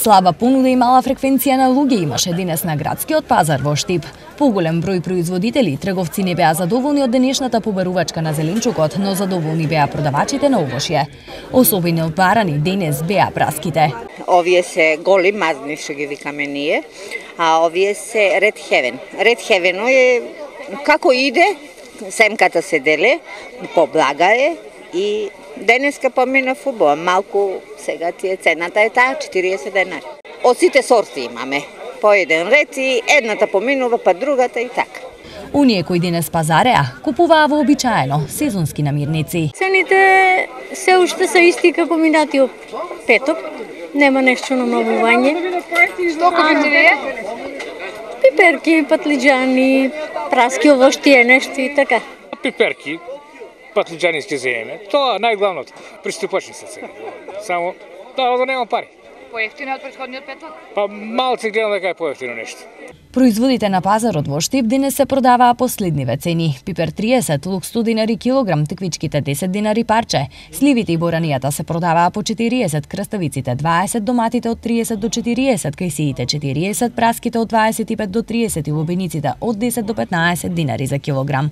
Слаба понуда и мала фреквенција на луѓе имаше денес на градскиот пазар во Штип. Поголем број производители и трговци не беа задоволни од денешната побарувачка на зеленчукот, но задоволни беа продавачите на овошје. Особено барани денес беа праските. Овие се голи мазни, што ги викаме ние, а овие се Red Heaven. Red Heaven е како иде, семката се деле, поблага е и денеска помина фудбал, малку сега тие цената е таа 40 денари. Од сите сорти имаме, по еден ред и едната поминува па другата и така. Оние кои денес пазареа, купуваа вообичаено сезонски намирници. Цените се уште се исти како минатиот петок, нема нешто намалување. Што купите? Пиперки, патлиџани, праски овоштие, нешто и така. Пиперки, патлиџани ќе земеме. Тоа најглавното. Приступачни се сега. Само да нема пари. Поевтино од претходниот петок? Па малце гледам дека е поевтино нешто. Производите на пазарот во Штип денес се продаваа по следниве цени. Пипер 30, лук 100 динари килограм, теквичките 10 динари парче. Сливите и боранијата се продаваа по 40, краставиците 20, доматите од 30 до 40, кајсиите 40, праските од 25 до 30 и лубениците од 10 до 15 динари за килограм.